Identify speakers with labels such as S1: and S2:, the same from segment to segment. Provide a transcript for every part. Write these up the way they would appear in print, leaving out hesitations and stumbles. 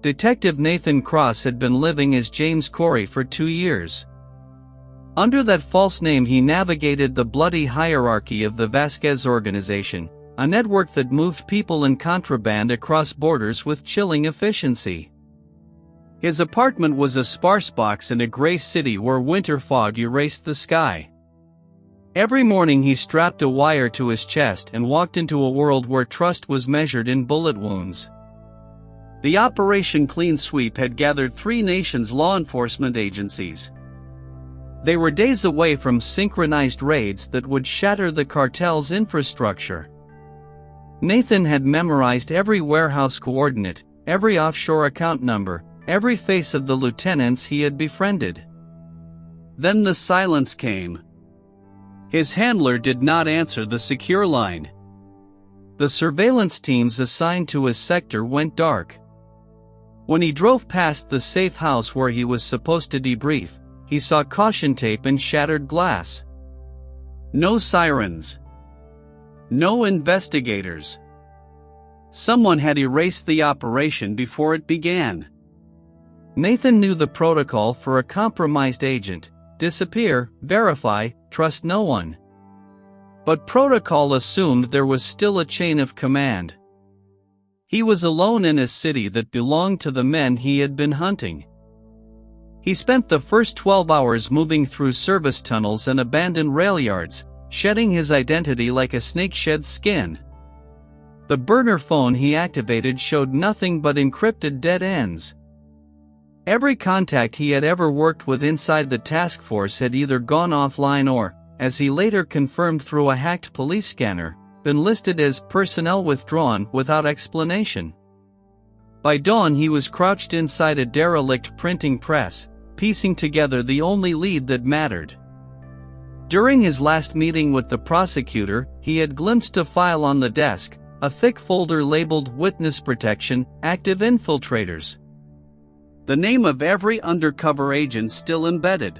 S1: Detective Nathan Cross had been living as James Corey for 2 years. Under that false name he navigated the bloody hierarchy of the Vasquez organization, a network that moved people and contraband across borders with chilling efficiency. His apartment was a sparse box in a gray city where winter fog erased the sky. Every morning he strapped a wire to his chest and walked into a world where trust was measured in bullet wounds. The Operation Clean Sweep had gathered 3 nations' law enforcement agencies. They were days away from synchronized raids that would shatter the cartel's infrastructure. Nathan had memorized every warehouse coordinate, every offshore account number, every face of the lieutenants he had befriended. Then the silence came. His handler did not answer the secure line. The surveillance teams assigned to his sector went dark. When he drove past the safe house where he was supposed to debrief, he saw caution tape and shattered glass. No sirens. No investigators. Someone had erased the operation before it began. Nathan knew the protocol for a compromised agent: disappear, verify, trust no one. But protocol assumed there was still a chain of command. He was alone in a city that belonged to the men he had been hunting. He spent the first 12 hours moving through service tunnels and abandoned rail yards, shedding his identity like a snake sheds skin. The burner phone he activated showed nothing but encrypted dead ends. Every contact he had ever worked with inside the task force had either gone offline or, as he later confirmed through a hacked police scanner, been listed as personnel withdrawn without explanation. By dawn he was crouched inside a derelict printing press, piecing together the only lead that mattered. During his last meeting with the prosecutor, he had glimpsed a file on the desk, a thick folder labeled Witness Protection, Active Infiltrators. The name of every undercover agent still embedded.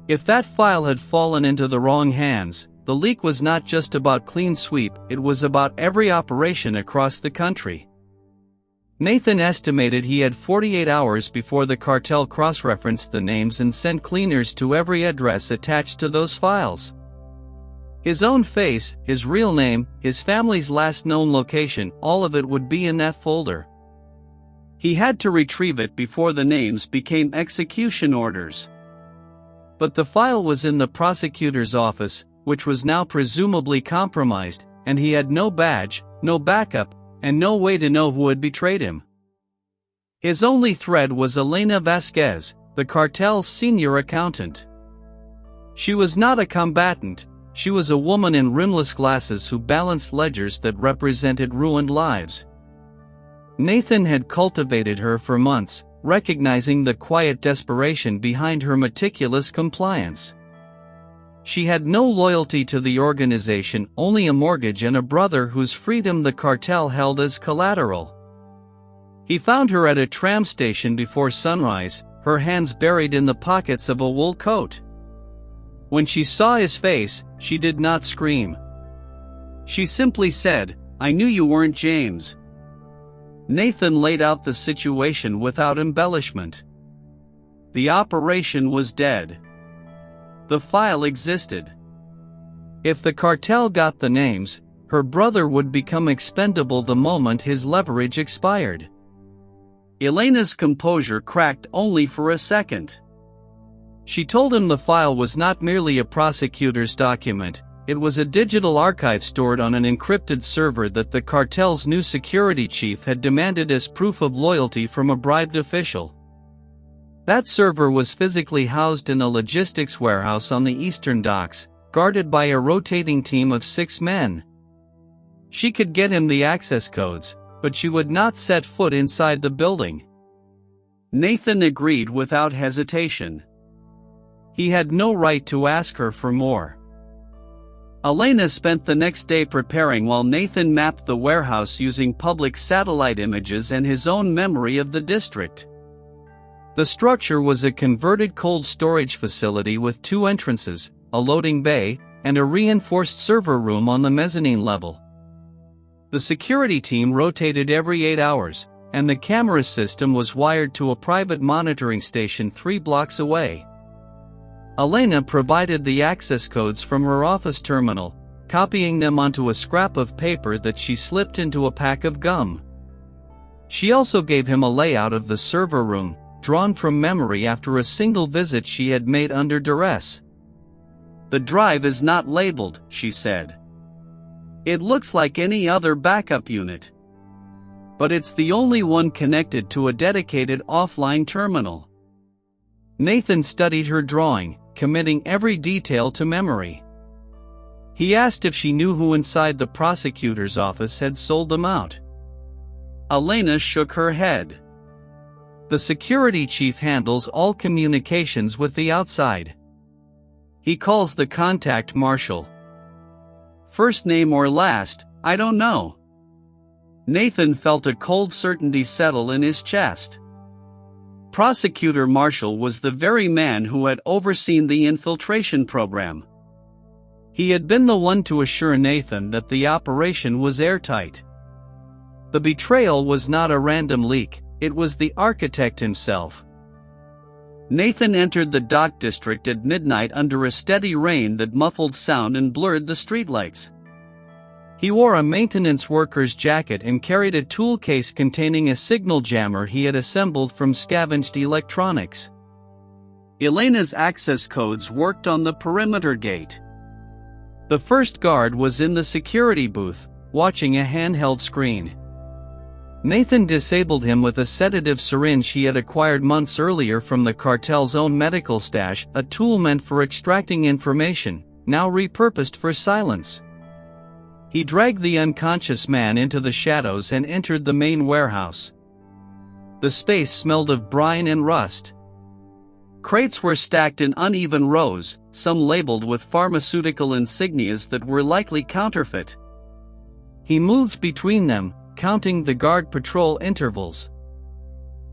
S1: If that file had fallen into the wrong hands, the leak was not just about Clean Sweep, it was about every operation across the country. Nathan estimated he had 48 hours before the cartel cross-referenced the names and sent cleaners to every address attached to those files. His own face, his real name, his family's last known location, all of it would be in that folder. He had to retrieve it before the names became execution orders. But the file was in the prosecutor's office, which was now presumably compromised, and he had no badge, no backup, and no way to know who had betrayed him. His only thread was Elena Vasquez, the cartel's senior accountant. She was not a combatant, she was a woman in rimless glasses who balanced ledgers that represented ruined lives. Nathan had cultivated her for months, recognizing the quiet desperation behind her meticulous compliance. She had no loyalty to the organization, only a mortgage and a brother whose freedom the cartel held as collateral. He found her at a tram station before sunrise, her hands buried in the pockets of a wool coat. When she saw his face, she did not scream. She simply said, "I knew you weren't James." Nathan laid out the situation without embellishment. The operation was dead. The file existed. If the cartel got the names, her brother would become expendable the moment his leverage expired. Elena's composure cracked only for a second. She told him the file was not merely a prosecutor's document, it was a digital archive stored on an encrypted server that the cartel's new security chief had demanded as proof of loyalty from a bribed official. That server was physically housed in a logistics warehouse on the eastern docks, guarded by a rotating team of 6 men. She could get him the access codes, but she would not set foot inside the building. Nathan agreed without hesitation. He had no right to ask her for more. Elena spent the next day preparing while Nathan mapped the warehouse using public satellite images and his own memory of the district. The structure was a converted cold storage facility with 2 entrances, a loading bay, and a reinforced server room on the mezzanine level. The security team rotated every 8 hours, and the camera system was wired to a private monitoring station 3 blocks away. Elena provided the access codes from her office terminal, copying them onto a scrap of paper that she slipped into a pack of gum. She also gave him a layout of the server room, drawn from memory after a single visit she had made under duress. "The drive is not labeled," she said. "It looks like any other backup unit. But it's the only one connected to a dedicated offline terminal." Nathan studied her drawing, committing every detail to memory. He asked if she knew who inside the prosecutor's office had sold them out. Elena shook her head. "The security chief handles all communications with the outside. He calls the contact Marshall. First name or last, I don't know." Nathan felt a cold certainty settle in his chest. Prosecutor Marshall was the very man who had overseen the infiltration program. He had been the one to assure Nathan that the operation was airtight. The betrayal was not a random leak, it was the architect himself. Nathan entered the dock district at midnight under a steady rain that muffled sound and blurred the streetlights. He wore a maintenance worker's jacket and carried a tool case containing a signal jammer he had assembled from scavenged electronics. Elena's access codes worked on the perimeter gate. The first guard was in the security booth, watching a handheld screen. Nathan disabled him with a sedative syringe he had acquired months earlier from the cartel's own medical stash, a tool meant for extracting information, now repurposed for silence. He dragged the unconscious man into the shadows and entered the main warehouse. The space smelled of brine and rust. Crates were stacked in uneven rows, some labeled with pharmaceutical insignias that were likely counterfeit. He moved between them, counting the guard patrol intervals.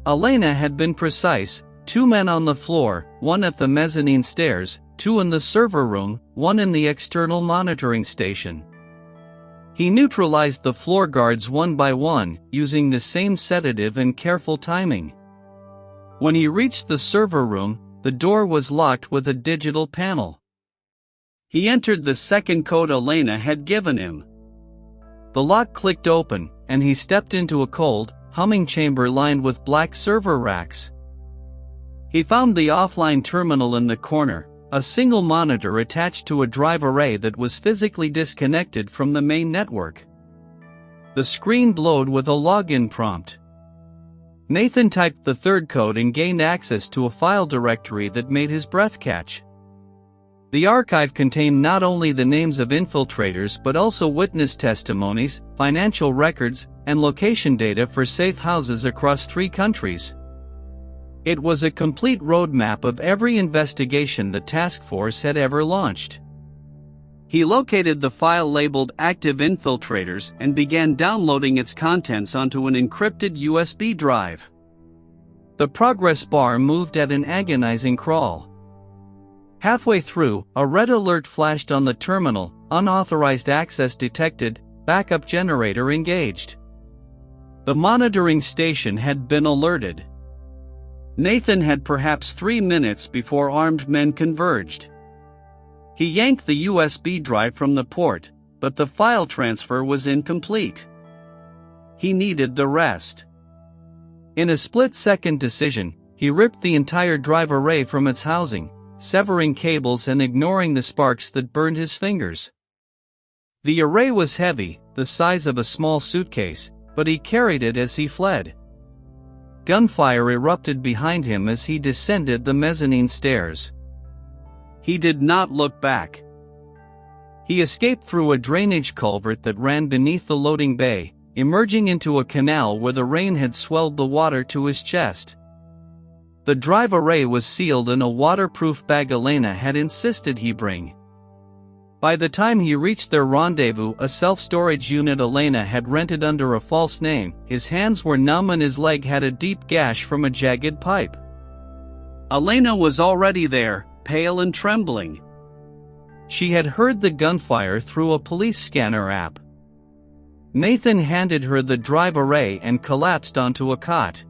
S1: Elena had been precise: 2 men on the floor, 1 at the mezzanine stairs, 2 in the server room, 1 in the external monitoring station. He neutralized the floor guards one by one, using the same sedative and careful timing. When he reached the server room, the door was locked with a digital panel. He entered the second code Elena had given him. The lock clicked open, and he stepped into a cold, humming chamber lined with black server racks. He found the offline terminal in the corner, a single monitor attached to a drive array that was physically disconnected from the main network. The screen glowed with a login prompt. Nathan typed the third code and gained access to a file directory that made his breath catch. The archive contained not only the names of infiltrators but also witness testimonies, financial records, and location data for safe houses across 3 countries. It was a complete roadmap of every investigation the task force had ever launched. He located the file labeled Active Infiltrators and began downloading its contents onto an encrypted USB drive. The progress bar moved at an agonizing crawl. Halfway through, a red alert flashed on the terminal: unauthorized access detected, backup generator engaged. The monitoring station had been alerted. Nathan had perhaps 3 minutes before armed men converged. He yanked the USB drive from the port, but the file transfer was incomplete. He needed the rest. In a split-second decision, he ripped the entire drive array from its housing, severing cables and ignoring the sparks that burned his fingers. The array was heavy, the size of a small suitcase, but he carried it as he fled. Gunfire erupted behind him as he descended the mezzanine stairs. He did not look back. He escaped through a drainage culvert that ran beneath the loading bay, emerging into a canal where the rain had swelled the water to his chest. The drive array was sealed in a waterproof bag Elena had insisted he bring. By the time he reached their rendezvous, a self-storage unit Elena had rented under a false name, his hands were numb and his leg had a deep gash from a jagged pipe. Elena was already there, pale and trembling. She had heard the gunfire through a police scanner app. Nathan handed her the drive array and collapsed onto a cot.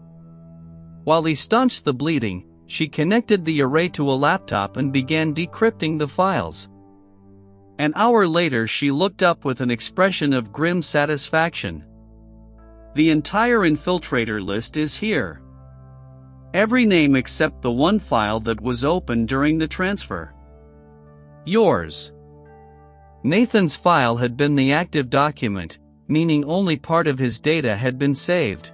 S1: While he staunched the bleeding, she connected the array to a laptop and began decrypting the files. An hour later, she looked up with an expression of grim satisfaction. The entire infiltrator list is here. Every name except the one file that was opened during the transfer. Yours. Nathan's file had been the active document, meaning only part of his data had been saved.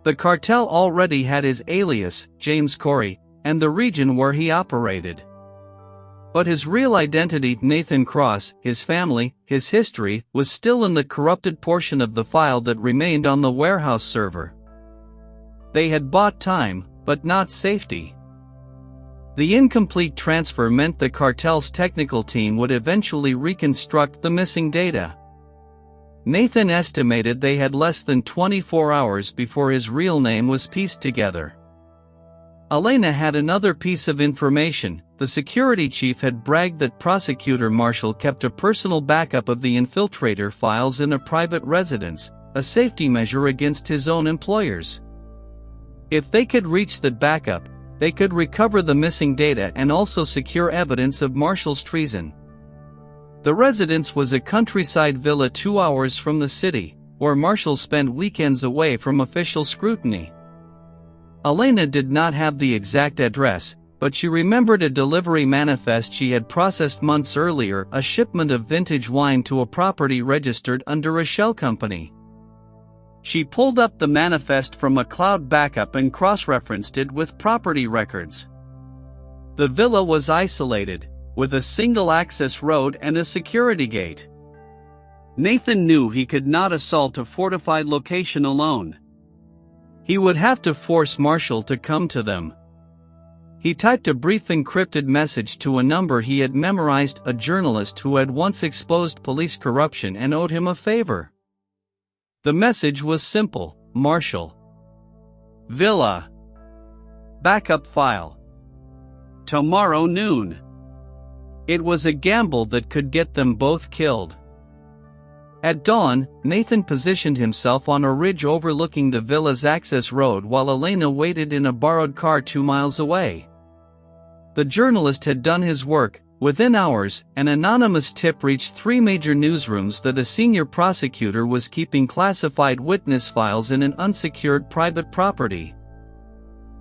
S1: The cartel already had his alias, James Corey, and the region where he operated. But his real identity, Nathan Cross, his family, his history, was still in the corrupted portion of the file that remained on the warehouse server. They had bought time, but not safety. The incomplete transfer meant the cartel's technical team would eventually reconstruct the missing data. Nathan estimated they had less than 24 hours before his real name was pieced together. Elena had another piece of information. The security chief had bragged that Prosecutor Marshall kept a personal backup of the infiltrator files in a private residence, a safety measure against his own employers. If they could reach that backup, they could recover the missing data and also secure evidence of Marshall's treason. The residence was a countryside villa 2 hours from the city, where Marshall spent weekends away from official scrutiny. Elena did not have the exact address, but she remembered a delivery manifest she had processed months earlier, a shipment of vintage wine to a property registered under a shell company. She pulled up the manifest from a cloud backup and cross-referenced it with property records. The villa was isolated, with a single access road and a security gate. Nathan knew he could not assault a fortified location alone. He would have to force Marshall to come to them. He typed a brief encrypted message to a number he had memorized, a journalist who had once exposed police corruption and owed him a favor. The message was simple: Marshall. Villa. Backup file. Tomorrow noon. It was a gamble that could get them both killed. At dawn, Nathan positioned himself on a ridge overlooking the villa's access road while Elena waited in a borrowed car 2 miles away. The journalist had done his work. Within hours, an anonymous tip reached 3 major newsrooms that a senior prosecutor was keeping classified witness files in an unsecured private property.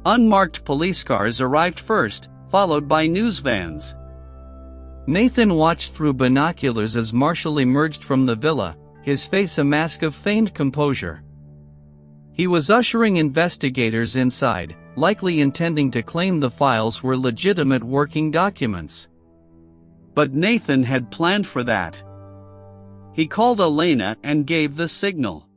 S1: Unmarked police cars arrived first, followed by news vans. Nathan watched through binoculars as Marshall emerged from the villa, his face a mask of feigned composure. He was ushering investigators inside, likely intending to claim the files were legitimate working documents. But Nathan had planned for that. He called Elena and gave the signal.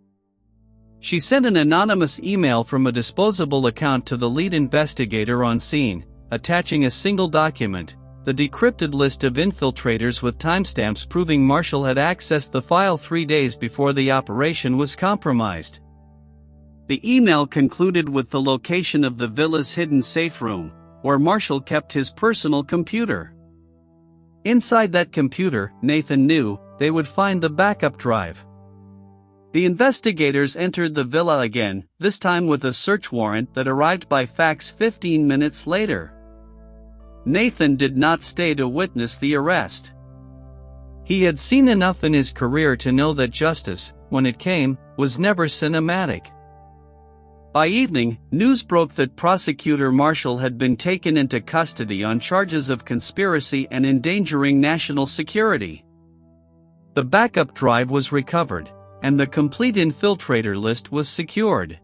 S1: She sent an anonymous email from a disposable account to the lead investigator on scene, attaching a single document, the decrypted list of infiltrators with timestamps proving Marshall had accessed the file 3 days before the operation was compromised. The email concluded with the location of the villa's hidden safe room, where Marshall kept his personal computer. Inside that computer, Nathan knew, they would find the backup drive. The investigators entered the villa again, this time with a search warrant that arrived by fax 15 minutes later. Nathan did not stay to witness the arrest. He had seen enough in his career to know that justice, when it came, was never cinematic. By evening, news broke that Prosecutor Marshall had been taken into custody on charges of conspiracy and endangering national security. The backup drive was recovered, and the complete infiltrator list was secured.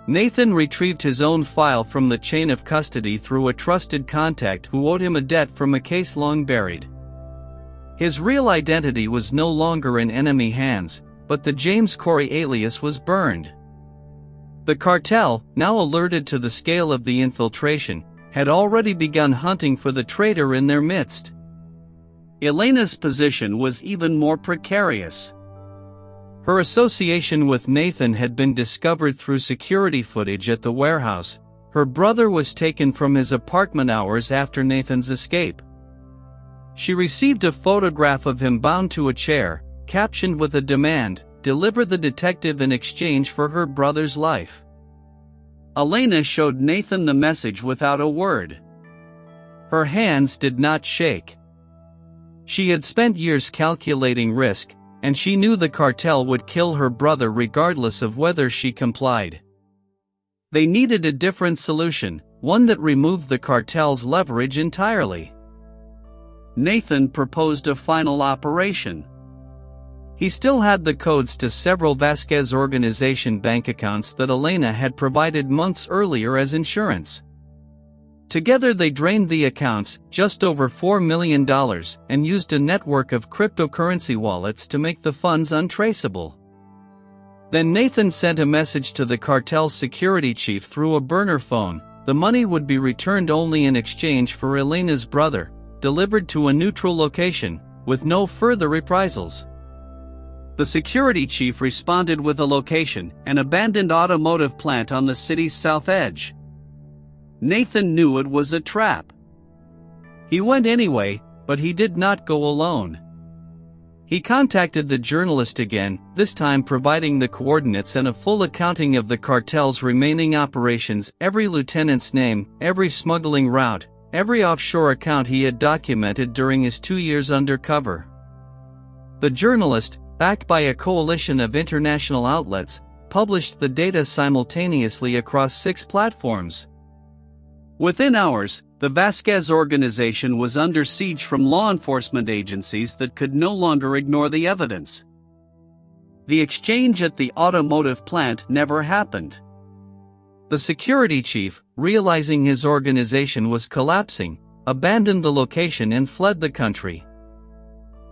S1: Nathan retrieved his own file from the chain of custody through a trusted contact who owed him a debt from a case long buried. His real identity was no longer in enemy hands, but the James Corey alias was burned. The cartel, now alerted to the scale of the infiltration, had already begun hunting for the traitor in their midst. Elena's position was even more precarious. Her association with Nathan had been discovered through security footage at the warehouse. Her brother was taken from his apartment hours after Nathan's escape. She received a photograph of him bound to a chair, captioned with a demand, "Deliver the detective in exchange for her brother's life." Elena showed Nathan the message without a word. Her hands did not shake. She had spent years calculating risk, and she knew the cartel would kill her brother regardless of whether she complied. They needed a different solution, one that removed the cartel's leverage entirely. Nathan proposed a final operation. He still had the codes to several Vasquez organization bank accounts that Elena had provided months earlier as insurance. Together they drained the accounts, just over $4 million, and used a network of cryptocurrency wallets to make the funds untraceable. Then Nathan sent a message to the cartel's security chief through a burner phone. The money would be returned only in exchange for Elena's brother, delivered to a neutral location, with no further reprisals. The security chief responded with a location, an abandoned automotive plant on the city's south edge. Nathan knew it was a trap. He went anyway, but he did not go alone. He contacted the journalist again, this time providing the coordinates and a full accounting of the cartel's remaining operations, every lieutenant's name, every smuggling route, every offshore account he had documented during his 2 years undercover. The journalist, backed by a coalition of international outlets, published the data simultaneously across 6 platforms. Within hours, the Vasquez organization was under siege from law enforcement agencies that could no longer ignore the evidence. The exchange at the automotive plant never happened. The security chief, realizing his organization was collapsing, abandoned the location and fled the country.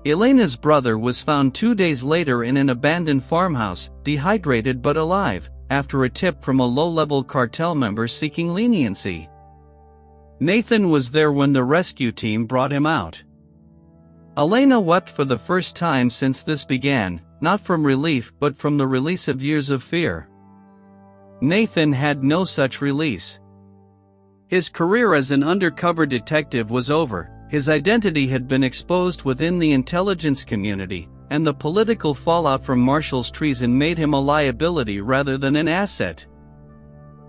S1: Elena's brother was found 2 days later in an abandoned farmhouse, dehydrated but alive, after a tip from a low-level cartel member seeking leniency. Nathan was there when the rescue team brought him out. Elena wept for the first time since this began, not from relief but from the release of years of fear. Nathan had no such release. His career as an undercover detective was over, his identity had been exposed within the intelligence community, and the political fallout from Marshall's treason made him a liability rather than an asset.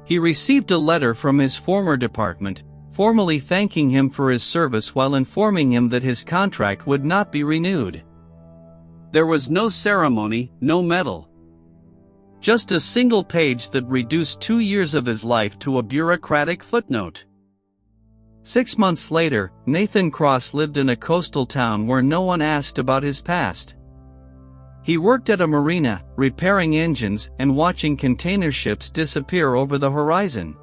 S1: He received a letter from his former department, formally thanking him for his service while informing him that his contract would not be renewed. There was no ceremony, no medal. Just a single page that reduced 2 years of his life to a bureaucratic footnote. 6 months later, Nathan Cross lived in a coastal town where no one asked about his past. He worked at a marina, repairing engines and watching container ships disappear over the horizon.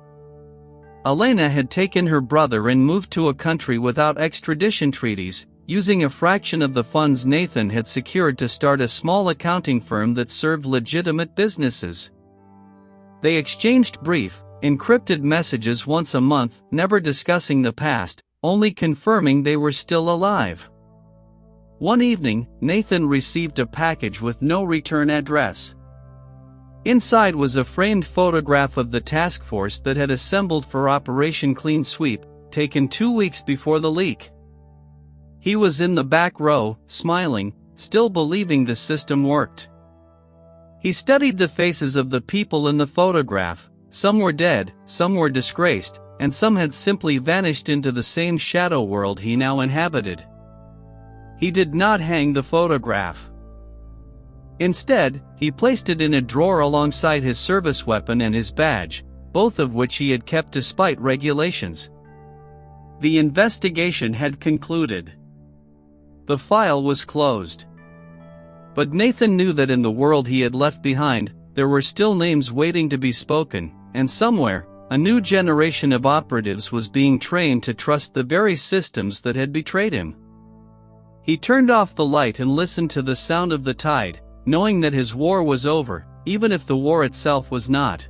S1: Elena had taken her brother and moved to a country without extradition treaties, using a fraction of the funds Nathan had secured to start a small accounting firm that served legitimate businesses. They exchanged brief, encrypted messages once a month, never discussing the past, only confirming they were still alive. One evening, Nathan received a package with no return address. Inside was a framed photograph of the task force that had assembled for Operation Clean Sweep, taken 2 weeks before the leak. He was in the back row, smiling, still believing the system worked. He studied the faces of the people in the photograph. Some were dead, some were disgraced, and some had simply vanished into the same shadow world he now inhabited. He did not hang the photograph. Instead, he placed it in a drawer alongside his service weapon and his badge, both of which he had kept despite regulations. The investigation had concluded. The file was closed. But Nathan knew that in the world he had left behind, there were still names waiting to be spoken, and somewhere, a new generation of operatives was being trained to trust the very systems that had betrayed him. He turned off the light and listened to the sound of the tide, knowing that his war was over, even if the war itself was not.